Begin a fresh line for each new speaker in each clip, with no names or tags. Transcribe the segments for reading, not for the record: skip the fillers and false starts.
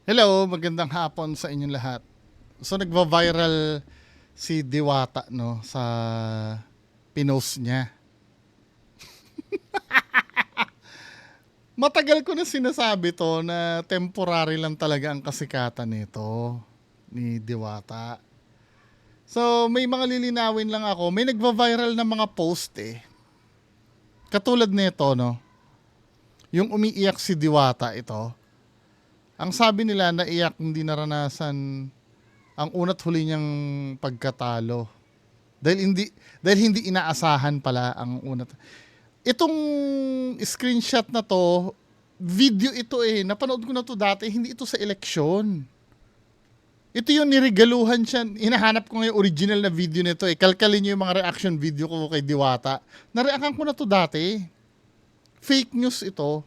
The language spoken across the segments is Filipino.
Hello, magandang hapon sa inyong lahat. So nagva-viral si Diwata no sa pinost niya. Matagal ko na sinasabi to na temporary lang talaga ang kasikatan nito ni Diwata. So may mga lilinawin lang ako. May nagva-viral na mga post eh. Katulad nito no. Yung umiiyak si Diwata ito. Ang sabi nila naiyak hindi naranasan ang una't huli niyang pagkatalo. Dahil hindi inaasahan pala ang una. Itong screenshot na to, video ito eh. Napanood ko na to dati, hindi ito sa eleksyon. Ito yung niregaluhan siya. Hinahanap ko ngayon original na video nito eh. Kalkalin niyo yung mga reaction video ko kay Diwata. Nareakan ko na to dati. Fake news ito.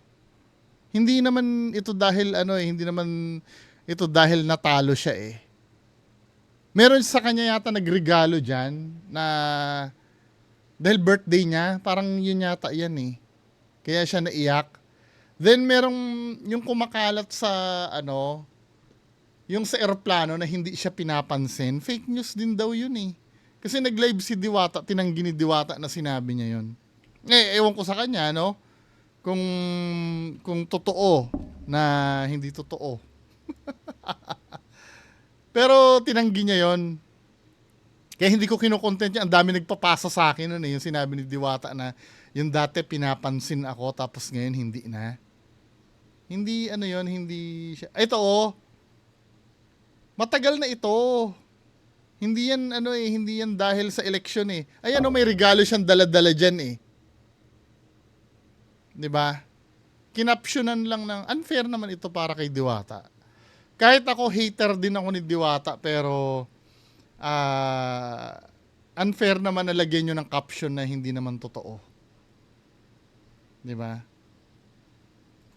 Hindi naman ito dahil hindi naman ito dahil natalo siya eh. Meron sa kanya yata nagregalo dyan na dahil birthday niya, parang yun yata yan eh. Kaya siya naiyak. Then merong yung kumakalat sa yung sa eroplano na hindi siya pinapansin. Fake news din daw yun eh. Kasi nag-live si Diwata, tinanggi ni Diwata na sinabi niya yun. Ewan ko sa kanya, no? Kung totoo na hindi totoo. Pero tinanggi niya yon. Kaya hindi ko kinokontent niya. Ang dami nagpapasa sa akin nun eh. Yung sinabi ni Diwata na yung dati pinapansin ako tapos ngayon hindi na. Hindi hindi siya. Ito matagal na ito. Hindi yan hindi yan dahil sa eleksyon eh. Ayan may regalo siyang dala-dala diyan eh. 'Di ba? Kinapsyonan lang ng unfair naman ito para kay Diwata. Kahit ako hater din ako ni Diwata pero unfair naman na lagyan nyo ng caption na hindi naman totoo. 'Di ba?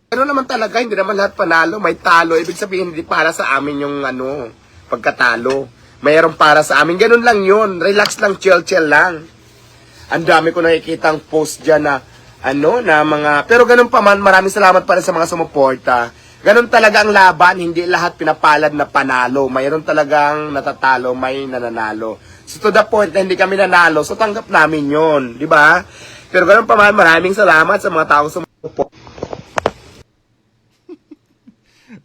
Pero naman talaga, hindi naman lahat panalo. May talo. Ibig sabihin, hindi para sa amin yung pagkatalo. Mayroon para sa amin. Ganun lang yun. Relax lang, chill lang. Ang dami ko nakikitang post dyan na, na mga... Pero ganun pa man, maraming salamat pa rin sa mga sumuporta. Ganun talaga ang laban. Hindi lahat pinapalad na panalo. Mayroon talagang natatalo, may nananalo. So to the point na hindi kami nanalo, so tanggap namin yun. Di ba? Pero ganun pa man, maraming salamat sa mga taong sumuporta.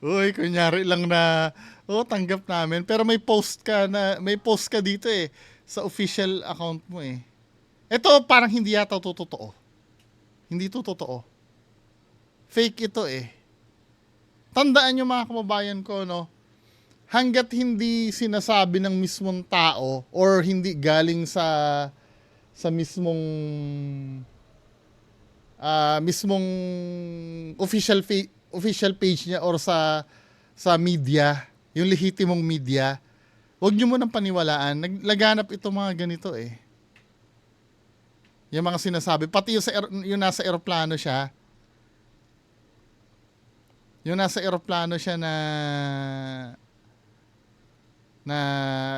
Uy, kunyari lang na tanggap namin pero may post ka dito eh sa official account mo eh. Ito parang hindi yata to totoo. Hindi to totoo. Fake ito eh. Tandaan nyo mga kababayan ko no, hanggat hindi sinasabi ng mismong tao or hindi galing sa mismong official page niya or sa media, yung lehitimong media, huwag nyo munang paniwalaan. Naglaganap ito mga ganito eh. Yung mga sinasabi. Pati yung nasa eroplano siya. Yung nasa eroplano siya na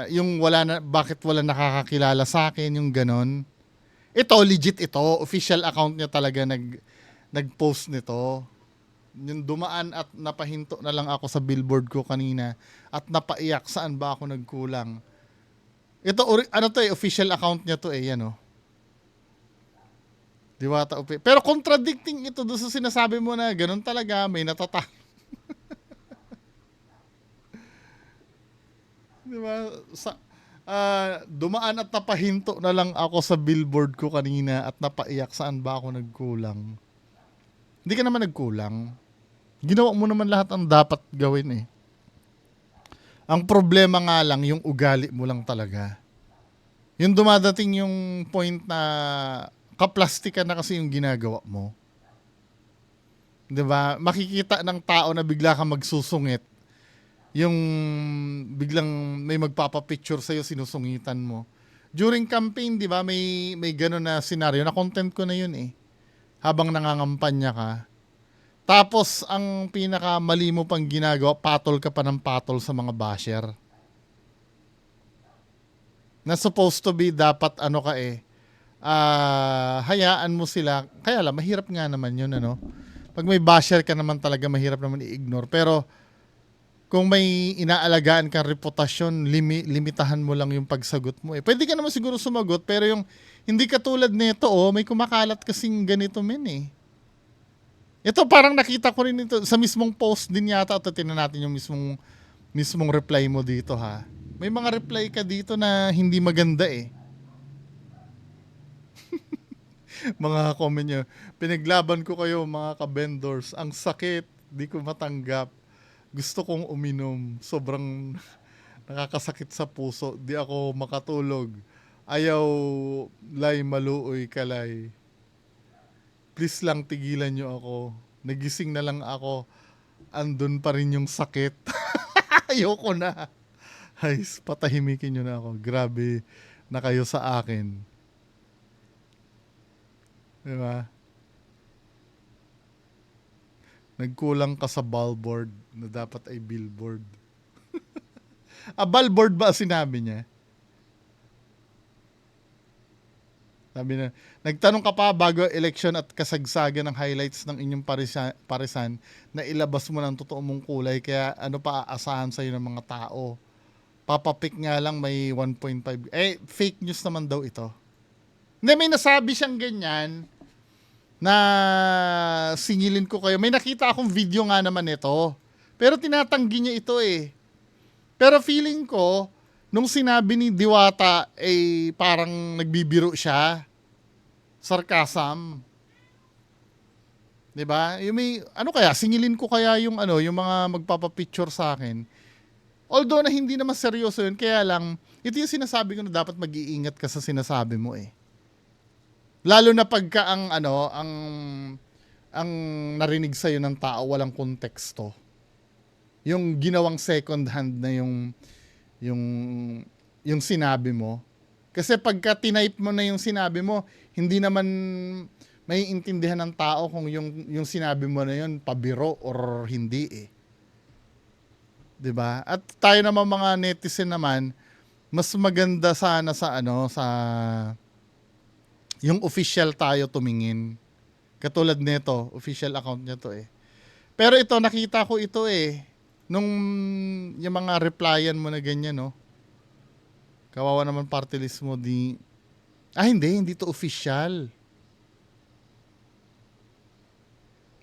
yung bakit wala nakakakilala sa akin, yung ganon. Ito, legit ito. Official account niya talaga nag-post nito. Yung dumaan at napahinto na lang ako sa billboard ko kanina at napaiyak, saan ba ako nagkulang. Ito, official account niya to eh, yan Diwata Upi. Pero contradicting ito doon sa sinasabi mo na ganun talaga, may natatalo. Diba? Dumaan at napahinto na lang ako sa billboard ko kanina at napaiyak, saan ba ako nagkulang. Hindi ka naman nagkulang. Ginawa mo naman lahat ang dapat gawin eh. Ang problema nga lang, yung ugali mo lang talaga. Yung dumadating yung point na kaplastikan na kasi yung ginagawa mo. 'Di ba? Makikita ng tao na bigla kang magsusungit. Yung biglang may magpapapicture sa'yo, sinusungitan mo. During campaign, 'di ba, may gano'n na scenario. Na content ko na yun eh. Habang nangangampanya ka. Tapos, ang pinakamali mo pang ginagawa, patol ka pa ng patol sa mga basher. Na supposed to be, dapat hayaan mo sila. Kaya lang, mahirap nga naman yun, Pag may basher ka naman talaga, mahirap naman i-ignore. Pero, kung may inaalagaan kang reputasyon, limitahan mo lang yung pagsagot mo eh. Pwede ka naman siguro sumagot, pero yung hindi katulad nito, may kumakalat kasing ganito men eh. Ito parang nakita ko rin ito sa mismong post din yata. Ito, tingnan natin yung mismong reply mo dito ha. May mga reply ka dito na hindi maganda eh. Mga comment nyo, pinaglaban ko kayo mga ka-vendors. Ang sakit, di ko matanggap. Gusto kong uminom. Sobrang nakakasakit sa puso. Di ako makatulog. Ayaw lay maluoy kalay. Please lang tigilan nyo ako. Nagising na lang ako. Andun pa rin yung sakit. Ayoko na. Ay, patahimikin nyo na ako. Grabe na kayo sa akin. Diba? Nagkulang ka sa billboard na dapat ay billboard. Billboard ba sinabi niya? Sabi na, nagtanong ka pa bago election at kasagsagan ng highlights ng inyong parisan na ilabas mo ng totoo mong kulay, kaya ano pa aasahan sa'yo ng mga tao? Papapik nga lang may 1.5. Fake news naman daw ito. Hindi, may nasabi siyang ganyan na singilin ko kayo. May nakita akong video nga naman ito. Pero tinatanggi niya ito eh. Pero feeling ko, nung sinabi ni Diwata, parang nagbibiro siya. Sarcasm. 'Di ba? Yung may, kaya, singilin ko kaya yung mga magpapapicture sa akin. Although na hindi naman seryoso yun, kaya lang, ito yung sinasabi ko na dapat mag-iingat ka sa sinasabi mo eh. Lalo na pagka ang narinig sa'yo ng tao walang konteksto. Yung ginawang second hand na yung sinabi mo. Kasi pagka tinype mo na yung sinabi mo, hindi naman may intindihan ng tao kung yung sinabi mo na yun pabiro or hindi eh. 'Di ba? At tayo naman mga netizen naman, mas maganda sana sa yung official tayo tumingin. Katulad nito, official account niya to eh. Pero ito, nakita ko ito eh. Nung yung mga replyan mo na ganyan, no? Kawawa naman party list mo, hindi to official.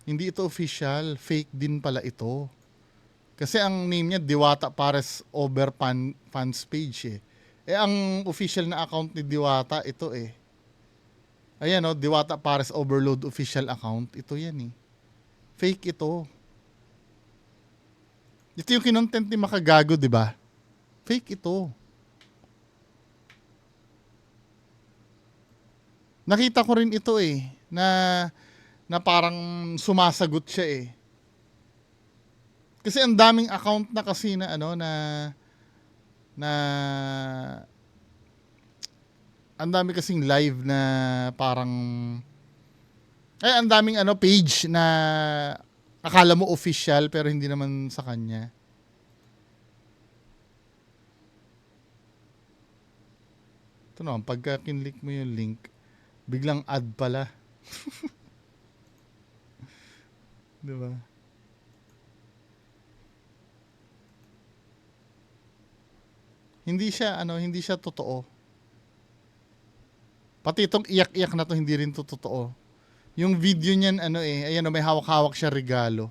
Hindi ito official. Fake din pala ito. Kasi ang name niya, Diwata Pares Over Fans Page eh. Ang official na account ni Diwata, ito eh. Ayan o, Diwata Pares Overload official account. Ito yan eh. Fake ito. Ito yung kinontent ni Makagago, di ba? Fake ito. Nakita ko rin ito eh, na parang sumasagot siya eh. Kasi ang daming account na kasi na ang dami kasing live na parang ang daming page na akala mo official pero hindi naman sa kanya. Ito naman, pagka kinlik mo yung link, biglang ad pala. Diba? Hindi siya totoo. Pati itong iyak-iyak na to, hindi rin to totoo. Yung video niyan, ayan may hawak-hawak siya regalo.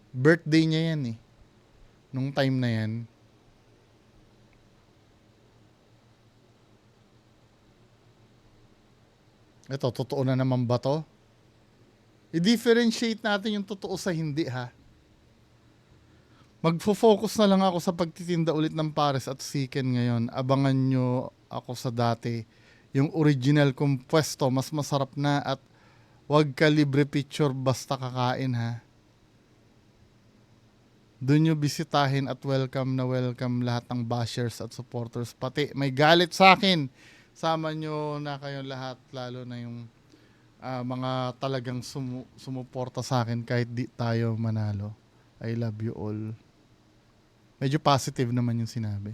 Birthday niya yan eh. Nung time na yan. Ito, totoo na naman ba to? I-differentiate natin yung totoo sa hindi ha. Magfo-focus na lang ako sa pagtitinda ulit ng pares at chicken ngayon. Abangan nyo ako sa dati. Yung original kong pwesto, mas masarap na at wag ka libre picture basta kakain ha. Doon nyo bisitahin at welcome na welcome lahat ng bashers at supporters. Pati may galit sa akin. Sama nyo na kayong lahat, lalo na yung mga talagang sumuporta sa akin kahit di tayo manalo. I love you all. Medyo positive naman yung sinabi.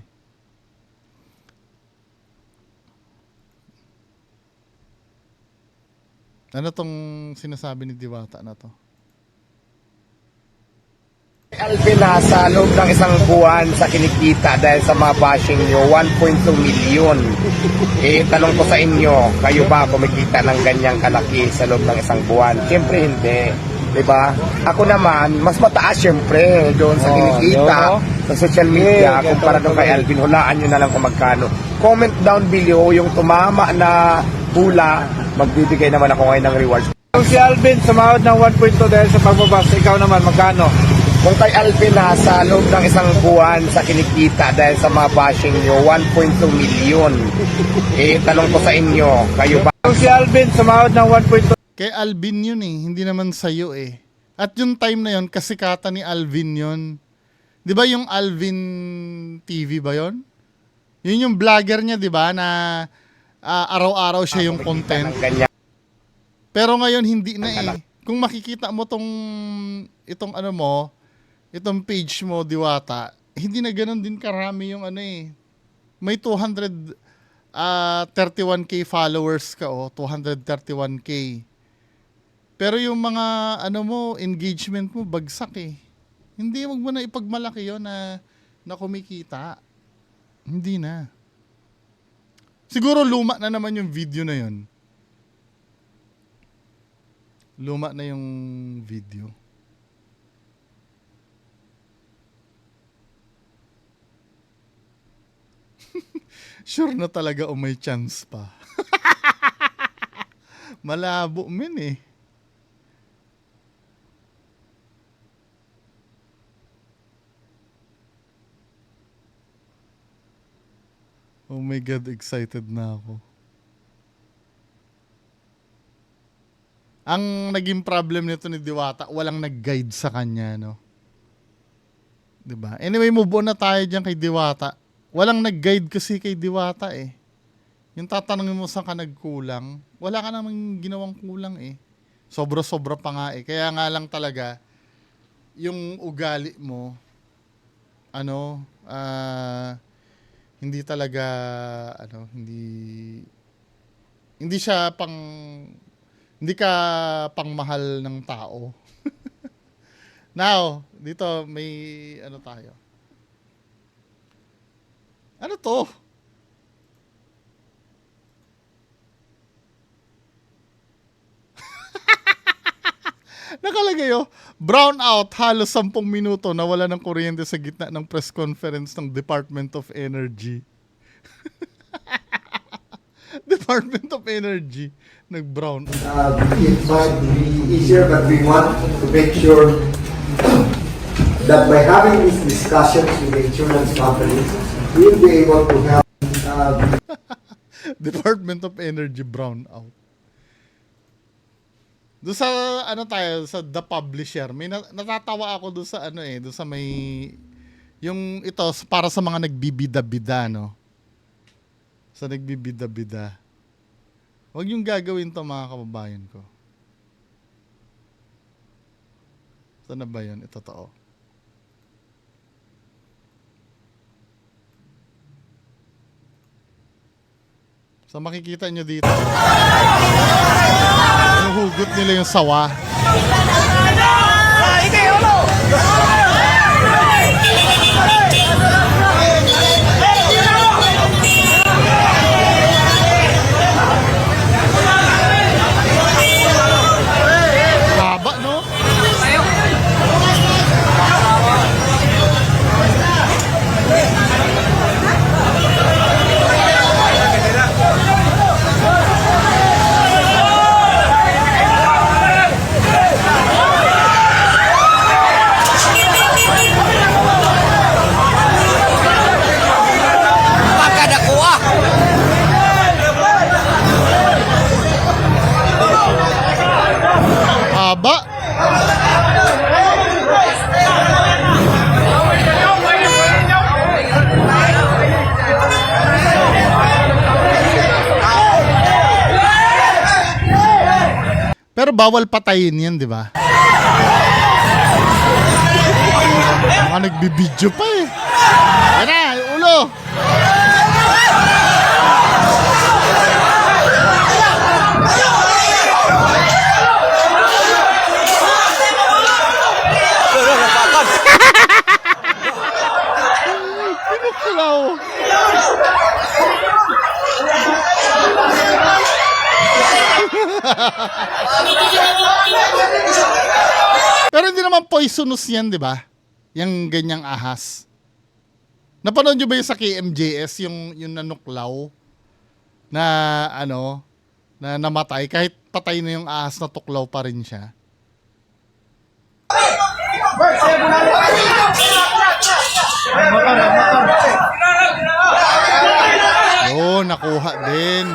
Ano tong sinasabi ni Diwata na to?
Alvin, sa loob ng isang buwan sa kinikita dahil sa mga bashing nyo, 1.2 million. Tanong ko sa inyo, kayo ba kumikita ng ganyang kalaki sa loob ng isang buwan? Siyempre hindi. Diba? Ako naman, mas mataas siyempre doon sa kinikita sa social media kumpara doon kay Alvin. Hulaan nyo na lang kung magkano. Comment down below yung tumama na hula, magbibigay naman ako ngayon ng rewards.
Kung si Alvin sumahod ng 1.2 dahil sa pagbabas, ikaw naman magkano?
Kung kay Alvin, sa loob ng isang buwan sa kinikita dahil sa mga bashing nyo, 1.2 million. Tanong ko sa inyo, kayo ba?
Kung si Alvin sumahod ng 1.2
Kay Alvin yun eh, hindi naman sa'yo eh. At yung time na yun, kasikatan ni Alvin yun. Di ba yung Alvin TV ba yun? Yun yung vlogger niya, di ba, na araw-araw siya yung content. Pero ngayon hindi na eh. Kung makikita mo itong page mo, Diwata, hindi na ganun din karami yung ano eh. May 231k followers ka 231k. Pero yung mga engagement mo bagsak eh. Hindi, wag mo na ipagmalaki yon na kumikita. Hindi na. Siguro luma na naman yung video na yon. Luma na yung video. Sure na talaga may chance pa. Malabo men eh. Oh my God, excited na ako. Ang naging problem nito ni Diwata, walang nag-guide sa kanya, no? 'Di ba? Anyway, move on na tayo diyan kay Diwata. Walang nag-guide kasi kay Diwata eh. Yung tatanungin mo saan ka nagkulang, wala ka namang ginawang kulang eh. Sobra-sobra pa nga eh. Kaya nga lang talaga, yung ugali mo, hindi talaga, hindi siya hindi ka pangmahal ng tao. Now, dito may tayo. Ano to? Nakalagay brown out halos 10 minuto na wala ng kuryente sa gitna ng press conference ng Department of Energy. Department of Energy nag-brown out.
It might be easier, but we want to make sure that by having these discussions with the insurance companies, we'll be able to help.
Department of Energy brown out. Doon sa sa The Publisher, may natatawa ako doon sa doon sa may yung ito para sa mga nagbibida-bida, no. Sa nagbibida-bida. Huwag yung gagawin to, mga kababayan ko. Saan na ba yun? Ito to. So makikita nyo dito. Hugot nila yung sawa. Haba, no? Haba. Pero bawal patayin yan, di ba? Mga nagbibideo pa eh. Yan na, yung ulo. Pero hindi naman poisonous yan, di ba? Yung ganyang ahas. Napanood nyo ba yung sa KMJS, yung nanuklaw na ano, na namatay kahit patay na yung ahas na tuklaw pa rin siya? Yun, nakuha din.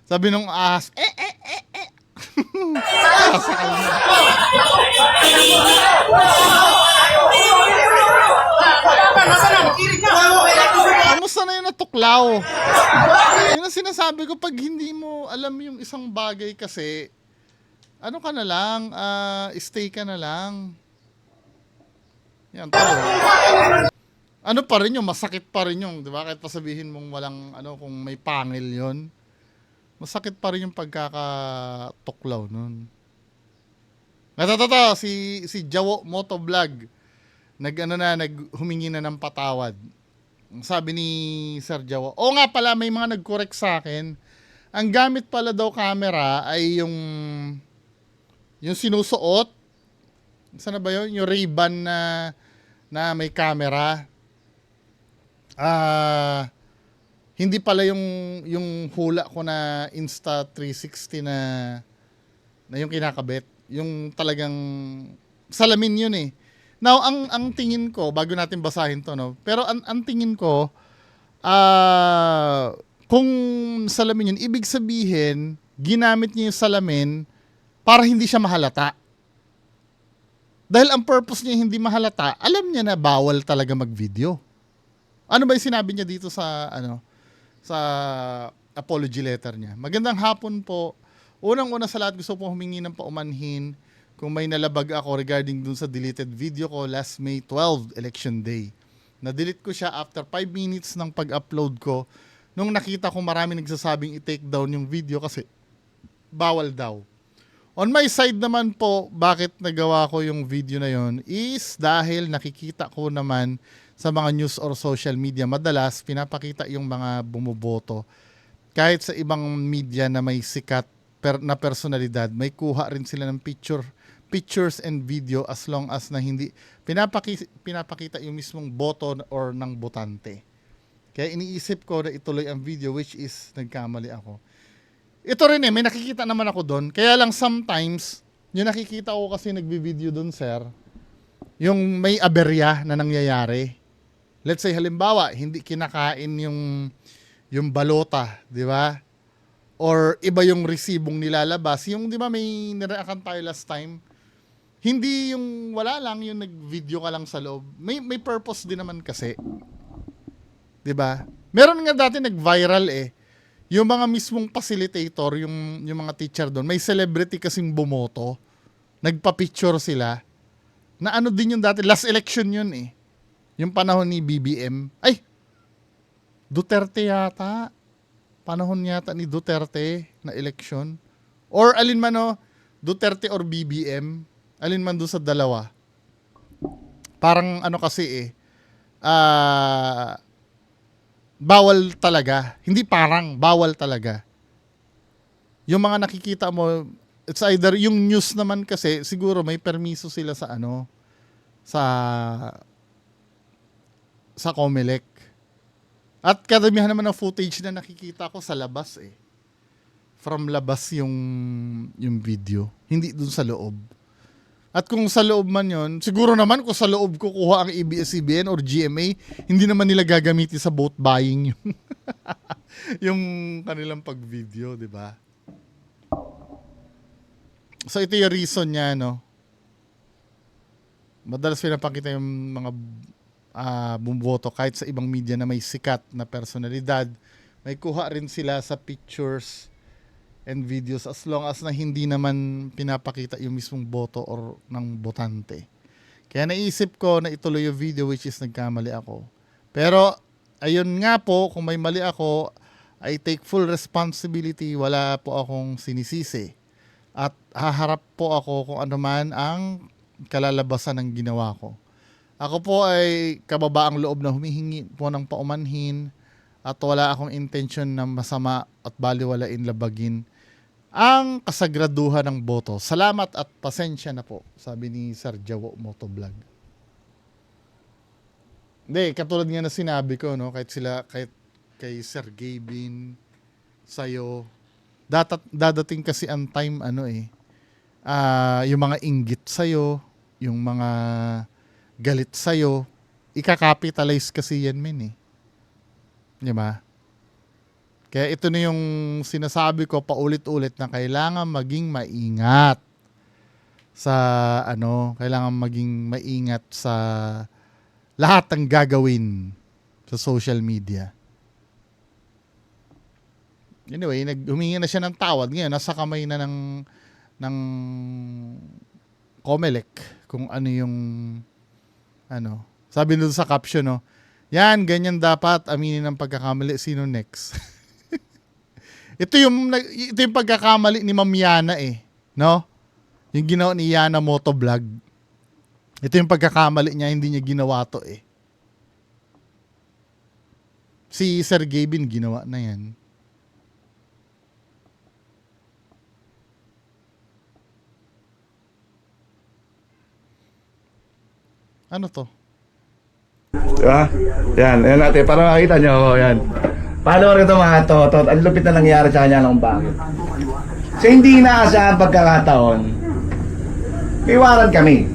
Sabi nung ahas, sasakal na. Kamusta na yung natuklaw? Yun ang sinasabi ko, pag hindi mo alam yung isang bagay kasi, ano ka na lang, stay ka na lang. Yan, tao. Ano pa rin yung, masakit pa rin yung, di ba? Kahit pa sabihin mong walang, kung may pangil yon, masakit pa rin yung pagkakatuklaw nun. Natatato, si Jawo Motovlog, naghumingi na ng patawad. Sabi ni Sir Jawo, nga pala, may mga nag-correct sa akin. Ang gamit pala daw camera ay yung sinusuot. Saan na ba yun? Yung Ray-Ban na may camera. Hindi pala yung hula ko na Insta360 na yung kinakabit. Yung talagang salamin yun eh. Now, ang tingin ko, bago natin basahin to, no? Pero ang tingin ko, kung salamin yun, ibig sabihin, ginamit niya yung salamin para hindi siya mahalata. Dahil ang purpose niya hindi mahalata, alam niya na bawal talaga mag-video. Ano ba yung sinabi niya dito sa apology letter niya? Magandang hapon po. Unang-una sa lahat, gusto po humingi ng paumanhin kung may nalabag ako regarding dun sa deleted video ko last May 12, election day. Na-delete ko siya after 5 minutes ng pag-upload ko nung nakita ko marami nagsasabing i-take down yung video kasi bawal daw. On my side naman po, bakit nagawa ko yung video na yon is dahil nakikita ko naman sa mga news or social media, madalas pinapakita yung mga bumuboto. Kahit sa ibang media na may sikat na personalidad, may kuha rin sila ng pictures and video as long as na hindi pinapakita yung mismong boto or ng botante. Kaya iniisip ko na ituloy ang video, which is nagkamali ako. Ito rin may nakikita naman ako doon. Kaya lang sometimes, yung nakikita ko kasi nagbi-video doon, sir, yung may aberya na nangyayari. Let's say, halimbawa, hindi kinakain yung balota, di ba? Or iba yung resibong nilalabas. Yung, di ba, may nireakan tayo last time. Hindi yung wala lang, yung nag-video ka lang sa loob. May purpose din naman kasi. Di ba? Meron nga dati nag-viral yung mga mismong facilitator, yung mga teacher doon, may celebrity kasing bumoto. Nagpa-picture sila. Na ano din yung dati, last election yun Yung panahon ni BBM. Ay! Duterte yata. Panahon yata ni Duterte na election. Or alin man Duterte or BBM. Alin man doon sa dalawa. Parang ano kasi bawal talaga. Hindi parang, bawal talaga. Yung mga nakikita mo, it's either yung news naman kasi, siguro may permiso sila sa sa Comelec. At karamihan naman ng footage na nakikita ko sa labas From labas yung video. Hindi dun sa loob. At kung sa loob man yon, siguro naman kung sa loob kukuha ang ABS-CBN or GMA, hindi naman nila gagamitin sa vote buying yung kanilang pag-video, di ba? So ito yung reason niya, Madalas pinapakita yung mga bumuboto kahit sa ibang media na may sikat na personalidad. May kuha rin sila sa pictures and videos as long as na hindi naman pinapakita yung mismong boto or ng botante. Kaya naisip ko na ituloy yung video, which is nagkamali ako. Pero ayun nga po, kung may mali ako, I take full responsibility. Wala po akong sinisisi. At haharap po ako kung ano man ang kalalabasan ng ginawa ko. Ako po ay kababaang loob na humihingi po ng paumanhin at wala akong intention na masama at baliwalain labagin ang kasagraduhan ng boto. Salamat at pasensya na po, sabi ni Sir Jawo Motovlog. Hindi, katulad nga na sinabi ko, no, kahit kay Sir Gavin, sa'yo, dadating kasi ang time, yung mga inggit sa'yo, yung mga galit sa'yo, ika-capitalize kasi yan, men, eh. Di ba? Kaya ito na yung sinasabi ko paulit-ulit na kailangan maging maingat kailangan maging maingat sa lahat ng gagawin sa social media. Anyway, humingi na siya ng tawad. Ngayon, nasa kamay na ng COMELEC kung ano yung sabi doon sa caption, no, yan, ganyan dapat aminin ng pagkakamali. Sino next? ito yung pagkakamali ni Ma'am Yana, no? Yung ginawa ni Yana Motovlog. Ito yung pagkakamali niya, hindi niya ginawa to, Si Sir Gavin ginawa na yan. Ano to?
Diba? Yan natin. Para makita nyo, yan. Follower ito mga totot. Ang lupit na nangyari sa kanya ng bakit. So hindi inaasahan pagkakataon, may warrant kami.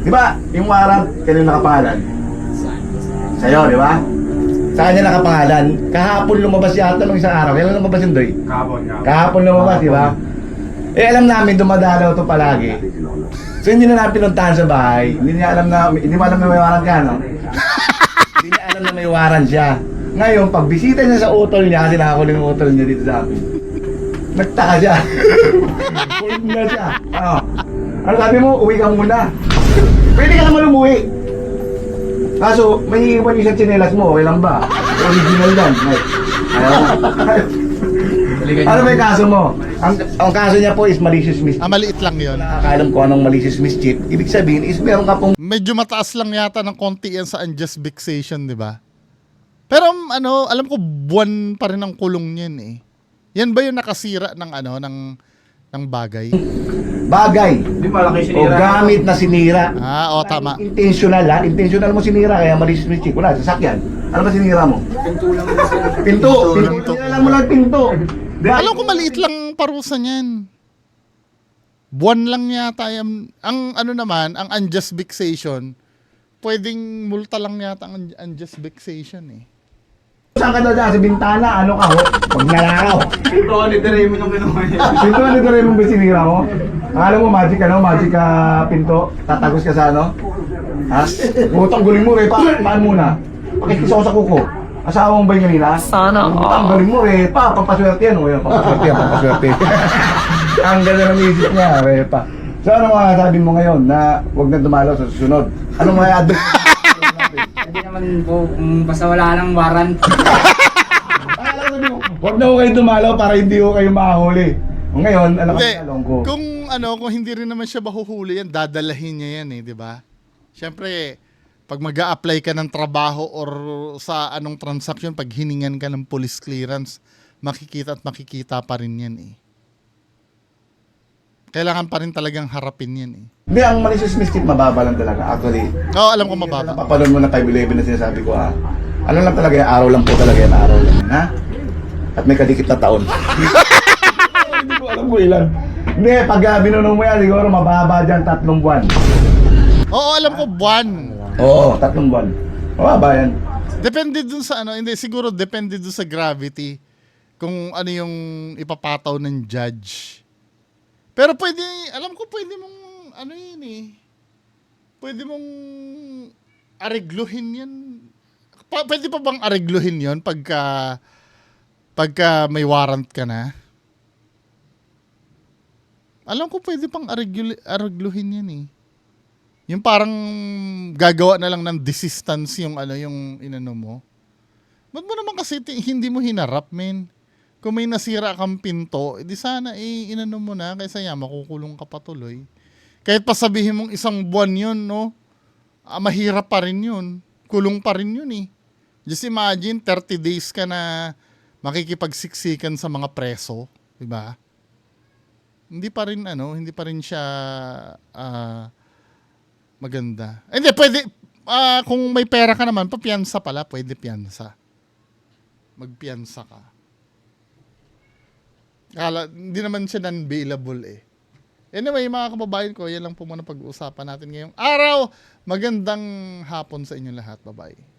Di ba? Yung warrant, kanino nakapangalan? Sa'yo, di ba? Sa kanya nakapangalan. Kahapon lumabas yata nung isang araw. Kailan lumabas yun, Doy? Kahapon lumabas, di ba? Alam namin, dumadalaw ito palagi. So hindi na namin pinuntahan sa bahay. Hindi mo alam na may warrant ka, no? Hindi niya alam na may warrant siya. Ngayon, pag bisita niya sa utol niya, kasi nakakuling yung utol niya dito sa amin, nagtaka siya. Point na siya. Ano sabi mo? Uwi ka muna. Pwede ka naman umuwi. Kaso, may iwan yung sa tsinelas mo, okay lang ba? Original yan. Ayaw mo. Ano ba yung kaso mo? Ang kaso niya po is malicious mischief.
Maliit lang yun.
Nakakaalam ko anong malicious mischief. Ibig sabihin is meron ka pong
Medyo mataas lang yata ng konti yan sa unjust vexation, di ba? Pero alam ko buwan pa rin ang kulong niyan, Yan ba yung nakasira ng ng bagay?
bagay o gamit na sinira.
Tama.
Intentional ha? Intentional mo sinira kaya malicious mischief. Wala, sasakyan. Ano ba sinira mo? Pinto. Sinira mo lang pinto.
Alam ko maliit lang parusa niyan. Buwan lang yata yan. Ang ang unjust vexation, pwedeng multa lang yata ang unjust vexation,
Saan ka daw dyan? Sa bintana? Ano ka ho? Huwag nalakaw.
Pinto ni Doraemon yung kinuha niya.
Pinto ni Doraemon ba sinira mo? Akala mo magic magic pinto? Tatagos ka sa Utang guling mo paan muna? Pakikisaw sa kuko. Asawa mo ba yung kanina?
Sana.
Utang guling mo pampaswerte yan pampaswerte. Ang ganda ng isip niya, pa. So ano mga sabi mo ngayon na huwag na dumalaw sa susunod? Anong mga advice?
Hindi naman po, basta wala nang warrant.
Huwag na ho kayo dumalaw para hindi ho kayo mahuli. Ngayon,
Hindi.
ko.
Kung hindi rin naman siya mahuhuli yan, dadalahin niya yan, di ba? Siyempre, pag mag-a-apply ka ng trabaho or sa anong transaction, pag hiningan ka ng police clearance, makikita pa rin yan, Kailangan pa rin talagang harapin yan,
Hindi, ang malicious mischief mababa lang talaga. Actually,
alam ko mababa.
napapanood mo na 511 na sinasabi ko Ano lang talaga yan, araw lang po talaga yan, araw lang yan, At may kadikit na taon. Hindi ko alam kung ilan. Hindi, pag binunong mo yan, siguro mababa dyan 3 buwan.
Oo, alam ko buwan.
Oo, 3 buwan. Mababa yan.
Depende dun sa siguro depende dun sa gravity kung ano yung ipapataw ng judge. Pero alam ko pwede mong pwede mong aregluhin yan. Pwede pa bang aregluhin yon pagka may warrant ka na? Alam ko pwede pang aregluhin yan, Yung parang gagawa na lang ng desistance yung yung inano mo. Ba't mo naman kasi hindi mo hinarap, men? Kung may nasira kang pinto, edi sana inano mo na kaysa makukulong ka patuloy. Kahit pa sabihin mong 1 buwan yun, no? mahirap pa rin yun. Kulong pa rin yun eh. Just imagine, 30 days ka na makikipagsiksikan sa mga preso. Diba? Hindi pa rin siya maganda. Hindi, pwede, kung may pera ka naman, papiyansa pala, pwede piyansa. Magpiyansa ka. Hindi naman siya non-bailable eh. Anyway, mga kababayan ko, yan lang po muna pag-uusapan natin ngayong araw. Magandang hapon sa inyo lahat. Bye-bye.